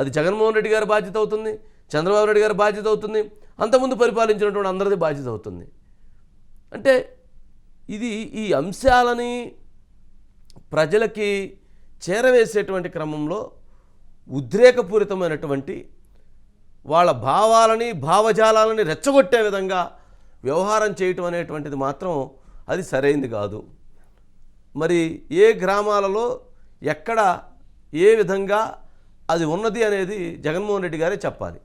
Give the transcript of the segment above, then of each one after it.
అది జగన్మోహన్ రెడ్డి గారి బాధ్యత అవుతుంది, చంద్రబాబు నాయుడు గారి బాధ్యత అవుతుంది, అంతకుముందు పరిపాలించినటువంటి అందరిది బాధ్యత అవుతుంది. అంటే ఇది ఈ అంశాలని ప్రజలకి చేరవేసేటువంటి క్రమంలో ఉద్రేకపూరితమైనటువంటి వాళ్ళ భావాలని భావజాలాలని రెచ్చగొట్టే విధంగా వ్యవహారం చేయటం అనేటువంటిది మాత్రం అది సరైంది కాదు. మరి ఏ గ్రామాలలో ఎక్కడ ఏ విధంగా అది ఉన్నది అనేది జగన్మోహన్ రెడ్డి గారే చెప్పాలి.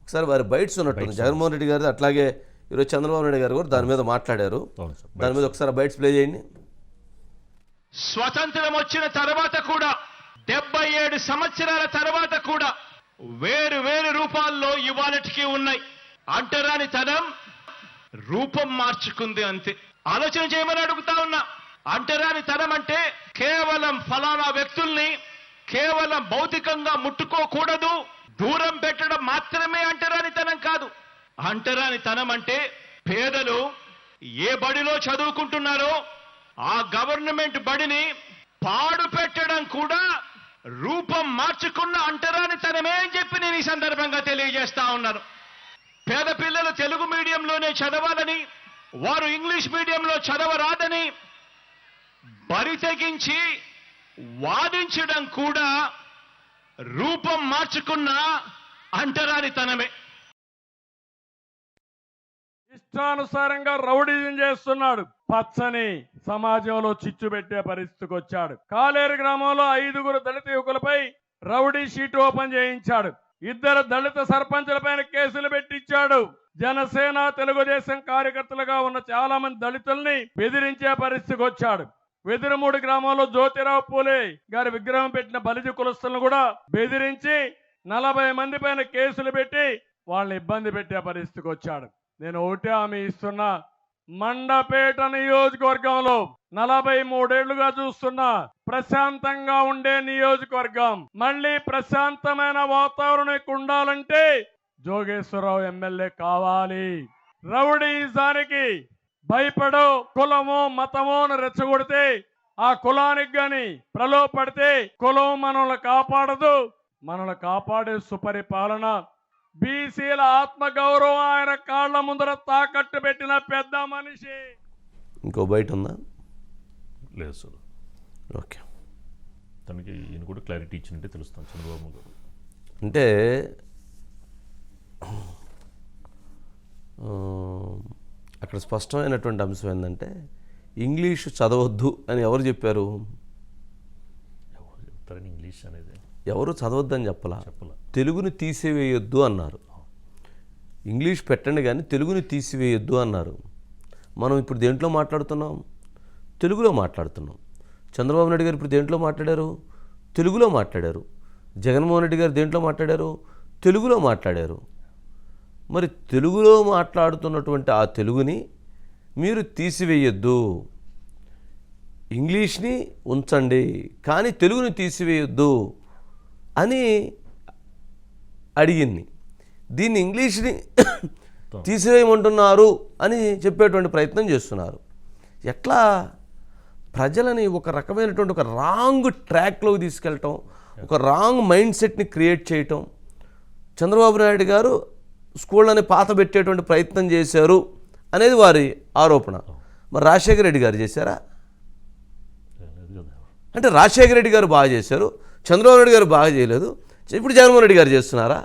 ఒకసారి వారి బైట్స్ ఉన్నట్టుంది జగన్మోహన్ రెడ్డి గారిది, అట్లాగే ఈరోజు చంద్రబాబు నాయుడు గారు కూడా దాని మీద మాట్లాడారు. దాని మీద ఒకసారి బైట్స్ ప్లే చేయండి. స్వతంత్రం వచ్చిన తర్వాత కూడా 77 సంవత్సరాల తర్వాత కూడా వేరు వేరు రూపాల్లో ఇవాళటికి ఉన్నాయి. అంటరాని తనం రూపం మార్చుకుంది అంతే. ఆలోచన చేయమని అడుగుతా ఉన్నా. అంటరాని తనం అంటే కేవలం ఫలానా వ్యక్తుల్ని కేవలం భౌతికంగా ముట్టుకోకూడదు, దూరం పెట్టడం మాత్రమే అంటరానితనం కాదు. అంటరానితనం అంటే పేదలు ఏ బడిలో చదువుకుంటున్నారో ఆ గవర్నమెంట్ బడిని పాడు పెట్టడం కూడా రూపం మార్చుకున్న అంటరానితనమే అని చెప్పి నేను ఈ సందర్భంగా తెలియజేస్తా ఉన్నాను. పేద పిల్లలు తెలుగు మీడియంలోనే చదవాలని, వారు ఇంగ్లీష్ మీడియంలో చదవరాదని బరి తెగించి వాదించడం కూడా రూపం మార్చుకున్న అంటరానితనమే. ఇష్టానుసారంగా రౌడీజం చేస్తున్నాడు. పచ్చని సమాజంలో చిచ్చు పెట్టే పరిస్థితికి వచ్చాడు. కాలేరు గ్రామంలో 5 దళిత యువకులపై రౌడీ షీట్ ఓపెన్ చేయించాడు. 2 దళిత సర్పంచులపైన కేసులు పెట్టించాడు. జనసేన తెలుగుదేశం కార్యకర్తలుగా ఉన్న చాలా మంది దళితుల్ని బెదిరించే పరిస్థితికి వచ్చాడు. వెదురుమూడి గ్రామంలో జ్యోతిరావు పూలే గారి విగ్రహం పెట్టిన బలిజ కులస్తులను కూడా బెదిరించి 40 మంది పైన కేసులు పెట్టి వాళ్ళని ఇబ్బంది పెట్టే పరిస్థితికి వచ్చాడు. నేను ఒకటే హామీ ఇస్తున్నా, మండపేట నియోజకవర్గంలో 43 ఏళ్లుగా చూస్తున్న ప్రశాంతంగా ఉండే నియోజకవర్గం, మళ్ళీ ప్రశాంతమైన వాతావరణం ఉండాలంటే జోగేశ్వరరావు ఎమ్మెల్యే కావాలి. రౌడీజానికి భయపడో కులమో మతమో రెచ్చగొడితే ఆ కులానికి గాని ప్రలోభపడితే కులం మనల్ని కాపాడదు. మనల్ని కాపాడే సుపరిపాలన, బీసీల ఆత్మగౌరవం ఆయన కాళ్ల ముందర తాకట్టు పెట్టిన పెద్ద మనిషి. ఇంకో బయట ఉందా? లేదు సార్. ఓకే, తనకి ఈయన కూడా క్లారిటీ ఇచ్చినట్టే తెలుస్తాను చంద్రబాబు గారు. అంటే అక్కడ స్పష్టమైనటువంటి అంశం ఏంటంటే ఇంగ్లీషు చదవద్దు అని ఎవరు చెప్పారు? ఎవరు చెప్తారని ఇంగ్లీష్ అనేది ఎవరు చదవద్దని చెప్పలా, తెలుగుని తీసివేయొద్దు అన్నారు. ఇంగ్లీష్ పెట్టండి కానీ తెలుగుని తీసివేయొద్దు అన్నారు. మనం ఇప్పుడు దేంట్లో మాట్లాడుతున్నాం? తెలుగులో మాట్లాడుతున్నాం. చంద్రబాబు నాయుడు గారు ఇప్పుడు దేంట్లో మాట్లాడారు? తెలుగులో మాట్లాడారు. జగన్మోహన్ రెడ్డి గారు దేంట్లో మాట్లాడారు? తెలుగులో మాట్లాడారు. మరి తెలుగులో మాట్లాడుతున్నటువంటి ఆ తెలుగుని మీరు తీసివేయొద్దు, ఇంగ్లీష్ని ఉంచండి కానీ తెలుగుని తీసివేయొద్దు అని అడిగింది. దీన్ని ఇంగ్లీష్ని తీసివేయమంటున్నారు అని చెప్పేటువంటి ప్రయత్నం చేస్తున్నారు. ఎట్లా ప్రజలని ఒక రకమైనటువంటి ఒక రాంగ్ ట్రాక్లోకి తీసుకెళ్ళటం, ఒక రాంగ్ మైండ్ సెట్ని క్రియేట్ చేయటం. చంద్రబాబు నాయుడు గారు స్కూళ్ళని పాత పెట్టేటువంటి ప్రయత్నం చేశారు అనేది వారి ఆరోపణ. మరి రాజశేఖర రెడ్డి గారు చేశారా? అంటే రాజశేఖర రెడ్డి గారు బాగా చేశారు, చంద్రబాబు నాయుడు గారు బాగా చేయలేదు, ఇప్పుడు జగన్మోహన్ రెడ్డి గారు చేస్తున్నారా?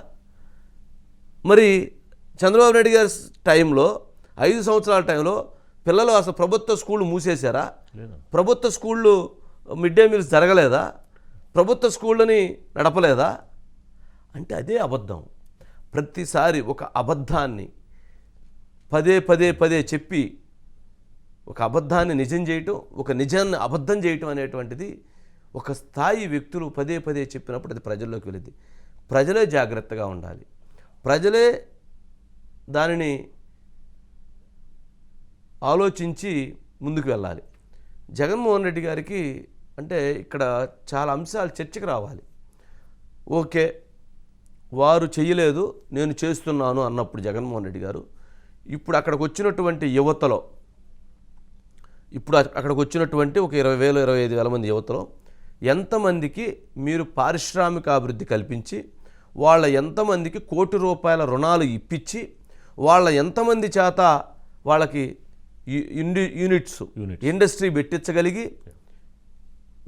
మరి చంద్రబాబు నాయుడు గారి టైంలో 5 సంవత్సరాల టైంలో పిల్లలు అసలు ప్రభుత్వ స్కూళ్ళు మూసేశారా? ప్రభుత్వ స్కూళ్ళు మిడ్ డే మీల్స్ జరగలేదా? ప్రభుత్వ స్కూళ్ళని నడపలేదా? అంటే అదే అబద్ధం. ప్రతిసారి ఒక అబద్ధాన్ని పదే చెప్పి ఒక అబద్ధాన్ని నిజం చేయటం, ఒక నిజాన్ని అబద్ధం చేయటం అనేటువంటిది ఒక స్థాయి వ్యక్తులు పదే చెప్పినప్పుడు అది ప్రజల్లోకి వెళ్ళింది. ప్రజలే జాగ్రత్తగా ఉండాలి, ప్రజలే దానిని ఆలోచించి ముందుకు వెళ్ళాలి. జగన్మోహన్ రెడ్డి గారికి అంటే ఇక్కడ చాలా అంశాలు చర్చకు రావాలి. ఓకే, వారు చేయలేదు నేను చేస్తున్నాను అన్నప్పుడు జగన్మోహన్ రెడ్డి గారు ఇప్పుడు అక్కడికి వచ్చినటువంటి యువతలో, ఇప్పుడు అక్కడికి వచ్చినటువంటి ఒక 20,000 25,000 మంది యువతలో ఎంతమందికి మీరు పారిశ్రామిక అభివృద్ధి కల్పించి వాళ్ళ ఎంతమందికి ₹1,00,00,000 రుణాలు ఇప్పించి వాళ్ళ ఎంతమంది చేత వాళ్ళకి యూనిట్స్ ఇండస్ట్రీ పెట్టించగలిగి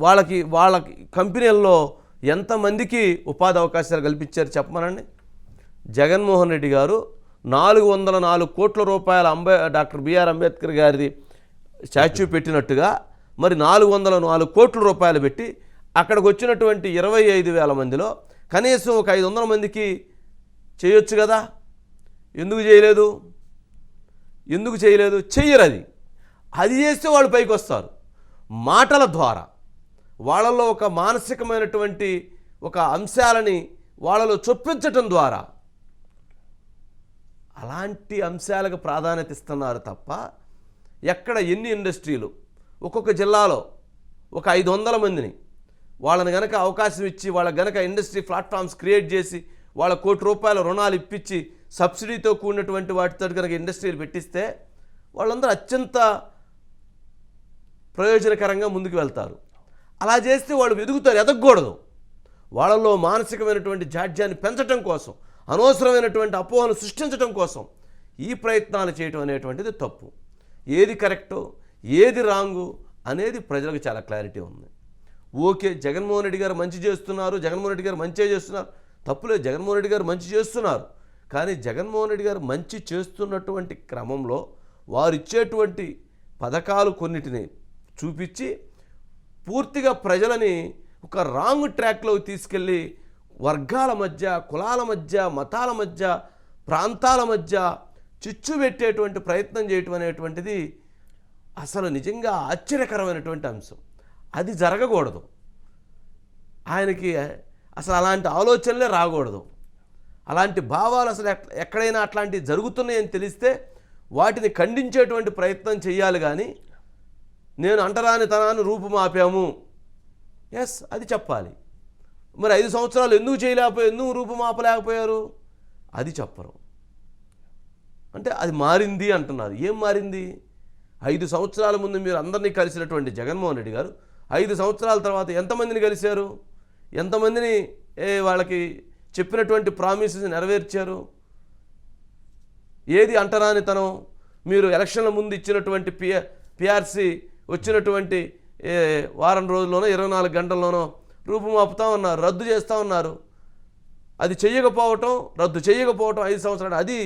వాళ్ళ కంపెనీల్లో ఎంతమందికి ఉపాధి అవకాశాలు కల్పించారు చెప్పమనండి. జగన్మోహన్ రెడ్డి గారు 404 కోట్ల రూపాయల డాక్టర్ బిఆర్ అంబేద్కర్ గారిది స్టాచ్యూ పెట్టినట్టుగా మరి 404 కోట్ల రూపాయలు పెట్టి అక్కడికి వచ్చినటువంటి 25,000 మందిలో కనీసం ఒక 500 మందికి చేయొచ్చు కదా. ఎందుకు చేయలేదు? చెయ్యరు. అది చేస్తే వాళ్ళు పైకి వస్తారు. మాటల ద్వారా వాళ్ళలో ఒక మానసికమైనటువంటి ఒక అంశాలని వాళ్ళలో చొప్పించటం ద్వారా అలాంటి అంశాలకు ప్రాధాన్యత ఇస్తున్నారు తప్ప ఎక్కడ ఎన్ని ఇండస్ట్రీలు ఒక్కొక్క జిల్లాలో ఒక 500 మందిని వాళ్ళని గనక అవకాశం ఇచ్చి వాళ్ళకి గనక ఇండస్ట్రీ ప్లాట్ఫామ్స్ క్రియేట్ చేసి వాళ్ళ ₹1,00,00,000 రుణాలు ఇప్పించి సబ్సిడీతో కూడినటువంటి వాటితో కనుక ఇండస్ట్రీలు పెట్టిస్తే వాళ్ళందరూ అత్యంత ప్రయోజనకరంగా ముందుకు వెళ్తారు. అలా చేస్తే వాళ్ళు ఎదగకూడదు. వాళ్ళలో మానసికమైనటువంటి జాడ్యాన్ని పెంచడం కోసం, అనవసరమైనటువంటి అపోహను సృష్టించడం కోసం ఈ ప్రయత్నాలు చేయటం అనేటువంటిది తప్పు. ఏది కరెక్టో ఏది రాంగు అనేది ప్రజలకు చాలా క్లారిటీ ఉంది. ఓకే, జగన్మోహన్ రెడ్డి గారు మంచి చేస్తున్నారు, జగన్మోహన్ రెడ్డి గారు మంచి చేస్తున్నారు, తప్పులేదు, జగన్మోహన్ రెడ్డి గారు మంచి చేస్తున్నారు. కానీ జగన్మోహన్ రెడ్డి గారు మంచి చేస్తున్నటువంటి క్రమంలో వారు ఇచ్చేటువంటి పథకాలు కొన్నిటిని చూపించి పూర్తిగా ప్రజలని ఒక రాంగ్ ట్రాక్లోకి తీసుకెళ్ళి వర్గాల మధ్య, కులాల మధ్య, మతాల మధ్య, ప్రాంతాల మధ్య చిచ్చు పెట్టేటువంటి ప్రయత్నం చేయటం అనేటువంటిది అసలు నిజంగా ఆశ్చర్యకరమైనటువంటి అంశం. అది జరగకూడదు. ఆయనకి అసలు అలాంటి ఆలోచనలే రాకూడదు. అలాంటి భావాలు అసలు ఎక్కడైనా అట్లాంటివి జరుగుతున్నాయని తెలిస్తే వాటిని ఖండించేటువంటి ప్రయత్నం చేయాలి. కానీ నేను అంటరానితనాన్ని రూపుమాపాము, ఎస్ అది చెప్పాలి. మరి 5 సంవత్సరాలు ఎందుకు రూపుమాపలేకపోయారు అది చెప్పరు. అంటే అది మారింది అంటున్నారు. ఏం మారింది? 5 సంవత్సరాల ముందు మీరు అందరినీ కలిసినటువంటి జగన్మోహన్ రెడ్డి గారు 5 సంవత్సరాల తర్వాత ఎంతమందిని కలిశారు? ఎంతమందిని వాళ్ళకి చెప్పినటువంటి ప్రామిసెస్ నెరవేర్చారు? ఏది అంటరానితనం? మీరు ఎలక్షన్ల ముందు ఇచ్చినటువంటి పిఆర్సీ వచ్చినటువంటి వారం రోజుల్లోనో 24 గంటల్లోనో రూపుమాపుతా ఉన్నారు, రద్దు చేస్తూ ఉన్నారు. అది రద్దు చేయకపోవటం 5 సంవత్సరాలు, అది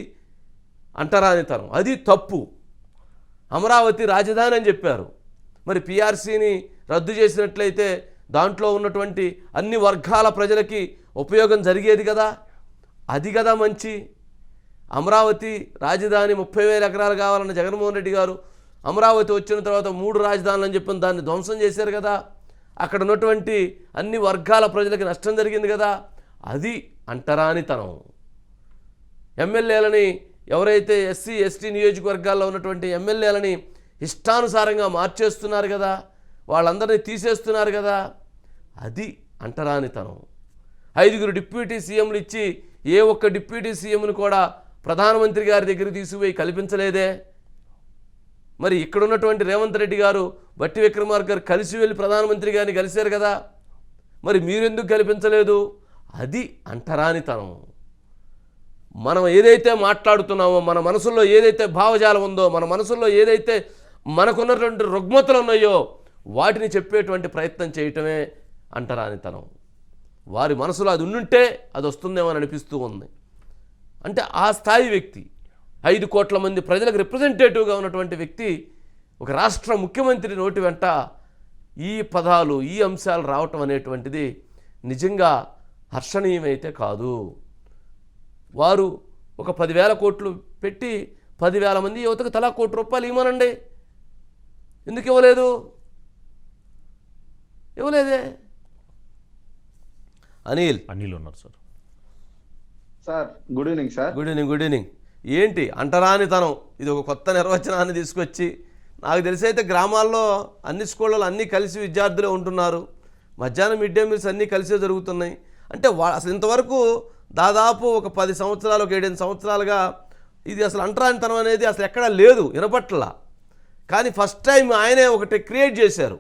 అంటరానితనం, అది తప్పు. అమరావతి రాజధాని అని చెప్పారు. మరి పిఆర్సీని రద్దు చేసినట్లయితే దాంట్లో ఉన్నటువంటి అన్ని వర్గాల ప్రజలకి ఉపయోగం జరిగేది కదా. అది కదా మంచి. అమరావతి రాజధాని 30,000 ఎకరాలు కావాలన్న జగన్మోహన్ రెడ్డి గారు అమరావతి వచ్చిన తర్వాత 3 రాజధానులు అని చెప్పిన దాన్ని ధ్వంసం చేశారు కదా. అక్కడ ఉన్నటువంటి అన్ని వర్గాల ప్రజలకి నష్టం జరిగింది కదా. అది అంటరానితనం. ఎమ్మెల్యేలని ఎవరైతే ఎస్సీ ఎస్టీ నియోజకవర్గాల్లో ఉన్నటువంటి ఎమ్మెల్యేలని ఇష్టానుసారంగా మార్చేస్తున్నారు కదా, వాళ్ళందరినీ తీసేస్తున్నారు కదా, అది అంటరానితనం. 5 డిప్యూటీ సీఎంలు ఇచ్చి ఏ ఒక్క డిప్యూటీ సీఎంను కూడా ప్రధానమంత్రి గారి దగ్గరికి తీసుకుపోయి కల్పించలేదే. మరి ఇక్కడ ఉన్నటువంటి రేవంత్ రెడ్డి గారు, బట్టి విక్రమార్క గారు కలిసి వెళ్ళి ప్రధానమంత్రి గారిని కలిశారు కదా, మరి మీరెందుకు కల్పించలేదు? అది అంటరానితనం. మనం ఏదైతే మాట్లాడుతున్నామో, మన మనసుల్లో ఏదైతే భావజాలం ఉందో, మన మనసుల్లో ఏదైతే మనకున్నటువంటి రుగ్మతలు ఉన్నాయో వాటిని చెప్పేటువంటి ప్రయత్నం చేయటమే అంటరానితనం. వారి మనసులో అది ఉండుంటే అది వస్తుందేమో అని అనిపిస్తూ ఉంది. అంటే ఆ స్థాయి వ్యక్తి, 5 కోట్ల మంది ప్రజలకు రిప్రజెంటేటివ్గా ఉన్నటువంటి వ్యక్తి ఒక రాష్ట్ర ముఖ్యమంత్రి నోటి వెంట ఈ పదాలు, ఈ అంశాలు రావటం అనేటువంటిది నిజంగా హర్షణీయమైతే కాదు. వారు ఒక 10,000 కోట్లు పెట్టి 10,000 మంది యువతకు తలా ₹1,00,00,000 ఇవ్వమనండి. ఎందుకు ఇవ్వలేదే? అనిల్ ఉన్నారు sir. Sir good evening sir. Good evening. ఏంటి అంటరానితనం? ఇది ఒక కొత్త నిర్వచనాన్ని తీసుకొచ్చి, నాకు తెలిసి అయితే గ్రామాల్లో అన్ని స్కూళ్ళలో అన్నీ కలిసి విద్యార్థులే ఉంటున్నారు. మధ్యాహ్నం మిడ్ డే మీల్స్ అన్నీ కలిసే జరుగుతున్నాయి. అంటే అసలు ఇంతవరకు దాదాపు ఒక 10 సంవత్సరాలు, ఒక 7 సంవత్సరాలుగా ఇది అసలు అంటరానితనం అనేది అసలు ఎక్కడా లేదు, వినపట్లా. కానీ ఫస్ట్ టైం ఆయనే ఒకటి క్రియేట్ చేశారు.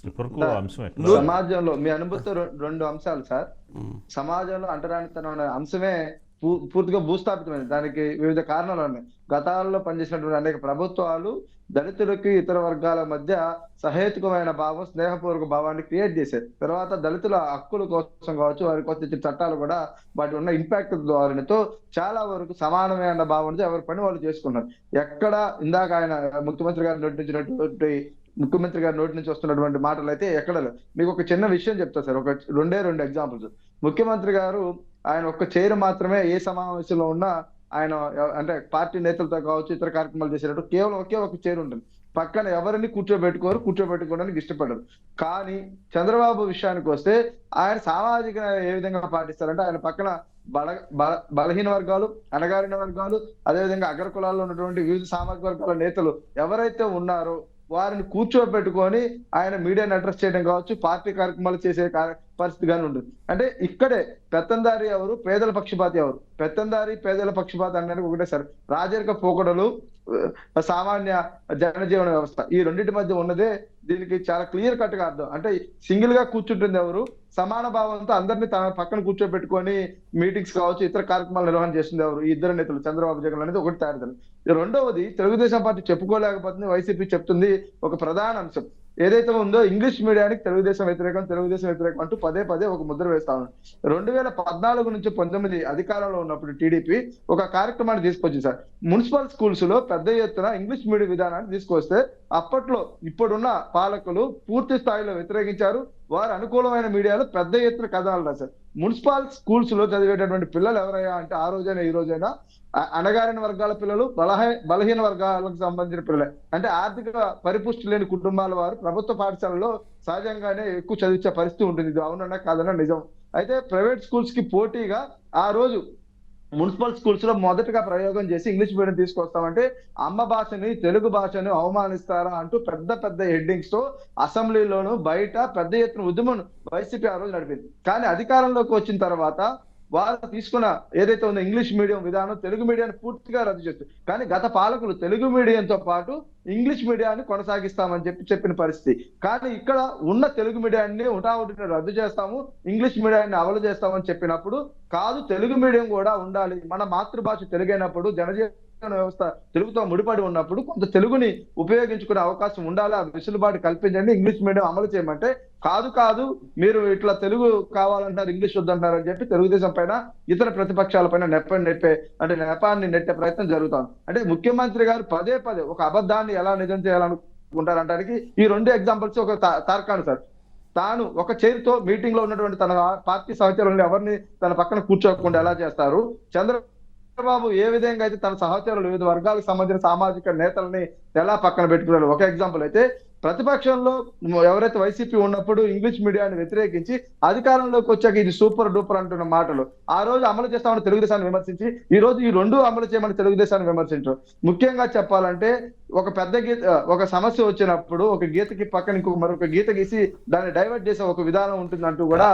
అసలు ఇప్పటివరకు ఆ అంశం ఎక్కడ సమాజంలో మీ అనుభూతితో రెండు అంశాలు సార్. సమాజంలో అంటరానితనం అనే అంశమే పూర్తిగా భూస్థాపితమైంది. దానికి వివిధ కారణాలు ఉన్నాయి. గతాల్లో పనిచేసినటువంటి అనేక ప్రభుత్వాలు దళితులకి ఇతర వర్గాల మధ్య సహేతుకమైన భావం, స్నేహపూర్వక భావాన్ని క్రియేట్ చేశారు. తర్వాత దళితుల హక్కుల కోసం కావచ్చు, వారి కోసం ఇచ్చిన చట్టాలు కూడా వాటి ఉన్న ఇంపాక్ట్ ధోరణితో చాలా వరకు సమానమైన భావనతో ఎవరి పని వాళ్ళు చేసుకున్నారు. ఎక్కడ ఇందాక ఆయన ముఖ్యమంత్రి గారు నోటి నుంచి వస్తున్నటువంటి మాటలు అయితే ఎక్కడ లేదు. మీకు ఒక చిన్న విషయం చెప్తా సార్, ఒక రెండు ఎగ్జాంపుల్స్. ముఖ్యమంత్రి గారు ఆయన ఒక్క చైర్ మాత్రమే ఏ సమావేశంలో ఉన్నా ఆయన అంటే పార్టీ నేతలతో కావచ్చు, ఇతర కార్యక్రమాలు చేసేటప్పుడు కేవలం ఒకే ఒక చైర్ ఉంటుంది. పక్కన ఎవరిని కూర్చోబెట్టుకోవడానికి ఇష్టపడరు. కానీ చంద్రబాబు విషయానికి వస్తే ఆయన సామాజిక ఏ విధంగా పాటిస్తారంటే ఆయన పక్కన బలహీన వర్గాలు, అణగారిన వర్గాలు, అదేవిధంగా అగ్ర కులాల్లో ఉన్నటువంటి వివిధ సామాజిక వర్గాల నేతలు ఎవరైతే ఉన్నారో వారిని కూర్చోబెట్టుకొని ఆయన మీడియాని అడ్రస్ చేయడం కావచ్చు, పార్టీ కార్యక్రమాలు చేసే పరిస్థితి కానీ ఉంటుంది. అంటే ఇక్కడే పెత్తందారి ఎవరు, పేదల పక్షపాతి ఎవరు? పెత్తందారి పేదల పక్షపాతి అనడానికి ఒకటే సార్. రాజరిక పోకడలు, సామాన్య జనజీవన వ్యవస్థ, ఈ రెండింటి మధ్య ఉన్నదే దీనికి చాలా క్లియర్ కట్ గా అర్థం. అంటే సింగిల్ గా కూర్చుంటుంది ఎవరు, సమాన భావంతో అందరినీ తన పక్కన కూర్చోబెట్టుకొని మీటింగ్స్ కావచ్చు, ఇతర కార్యక్రమాలు నిర్వహణ చేస్తుంది ఎవరు? ఈ ఇద్దరు నేతలు చంద్రబాబు జగన్ అనేది ఒకటి తయారు. రెండవది, తెలుగుదేశం పార్టీ చెప్పుకోలేకపోతుంది, వైసీపీ చెప్తుంది ఒక ప్రధాన అంశం ఏదైతే ఉందో ఇంగ్లీష్ మీడియానికి తెలుగుదేశం వ్యతిరేకం అంటూ పదే ఒక ముద్ర వేస్తా ఉన్నారు. 2014 నుంచి 19 అధికారంలో ఉన్నప్పుడు టీడీపీ ఒక కార్యక్రమాన్ని తీసుకొచ్చింది సార్. మున్సిపల్ స్కూల్స్ లో పెద్ద ఎత్తున ఇంగ్లీష్ మీడియం విధానాన్ని తీసుకొస్తే అప్పట్లో ఇప్పుడున్న పాలకులు పూర్తి స్థాయిలో వ్యతిరేకించారు. వారు అనుకూలమైన మీడియాలో పెద్ద ఎత్తున కథనాలు రాశారు. మున్సిపల్ స్కూల్స్ లో చదివేటటువంటి పిల్లలు ఎవరయ్యా అంటే ఆ రోజైనా ఈ రోజైనా అణగారిన వర్గాల పిల్లలు, బలహీన వర్గాలకు సంబంధించిన పిల్లలే. అంటే ఆర్థిక పరిపుష్టి లేని కుటుంబాల వారు ప్రభుత్వ పాఠశాలలో సహజంగానే ఎక్కువ చదివించే పరిస్థితి ఉంటుంది. ఇది అవునన్నా కాదన్నా నిజం. అయితే ప్రైవేట్ స్కూల్స్ కి పోటీగా ఆ రోజు మున్సిపల్ స్కూల్స్ లో మొదటగా ప్రయోగం చేసి ఇంగ్లీష్ మీడియం తీసుకొస్తామంటే అమ్మ భాషని, తెలుగు భాషను అవమానిస్తారా అంటూ పెద్ద హెడ్డింగ్స్ తో అసెంబ్లీలోను బయట పెద్ద ఎత్తున ఉద్యమం వైసీపీ ఆ రోజు నడిపింది. కానీ అధికారంలోకి వచ్చిన తర్వాత వారు తీసుకున్న ఏదైతే ఉందో ఇంగ్లీష్ మీడియం విధానం తెలుగు మీడియాన్ని పూర్తిగా రద్దు చేస్తారు. కానీ గత పాలకులు తెలుగు మీడియంతో పాటు ఇంగ్లీష్ మీడియాన్ని కొనసాగిస్తామని చెప్పిన పరిస్థితి. కానీ ఇక్కడ ఉన్న తెలుగు మీడియాన్ని ఉటావుటిని రద్దు చేస్తాము, ఇంగ్లీష్ మీడియాన్ని అమలు చేస్తామని చెప్పినప్పుడు కాదు, తెలుగు మీడియం కూడా ఉండాలి. మన మాతృభాష తెలుగైనప్పుడు జనజీవన వ్యవస్థ తెలుగుతో ముడిపడి ఉన్నప్పుడు కొంత తెలుగుని ఉపయోగించుకునే అవకాశం ఉండాలి, ఆ వెసులుబాటు కల్పించండి, ఇంగ్లీష్ మీడియం అమలు చేయమంటే కాదు మీరు ఇట్లా తెలుగు కావాలంటారు, ఇంగ్లీష్ వద్దంటారు అని చెప్పి తెలుగుదేశం పైన ఇతర ప్రతిపక్షాల పైన నెపాన్ని నెట్టే ప్రయత్నం జరుగుతాం. అంటే ముఖ్యమంత్రి గారు పదే ఒక అబద్ధాన్ని ఎలా నిజం చేయాలనుకుంటారంటానికి ఈ రెండు ఎగ్జాంపుల్స్ ఒక తార్కాను సార్. తాను ఒక చైర్తో మీటింగ్ లో ఉన్నటువంటి తన పార్టీ సహచరులను ఎవరిని తన పక్కన కూర్చోకుండా ఎలా చేస్తారు, చంద్రబాబు ఏ విధంగా అయితే తన సహచరులు వివిధ వర్గాలకు సంబంధించిన సామాజిక నేతల్ని ఎలా పక్కన పెట్టుకున్నారు. ఒక ఎగ్జాంపుల్ అయితే ప్రతిపక్షంలో ఎవరైతే వైసీపీ ఉన్నప్పుడు ఇంగ్లీష్ మీడియాన్ని వ్యతిరేకించి అధికారంలోకి వచ్చాక ఇది సూపర్ డూపర్ అంటున్న మాటలు ఆ రోజు అమలు చేస్తామని తెలుగుదేశాన్ని విమర్శించి ఈ రోజు ఈ రెండు అమలు చేయమని తెలుగుదేశాన్ని విమర్శించారు. ముఖ్యంగా చెప్పాలంటే ఒక సమస్య వచ్చినప్పుడు ఒక గీతకి పక్కన మరొక గీత గీసి దాన్ని డైవర్ట్ చేసే ఒక విధానం ఉంటుందంటూ కూడా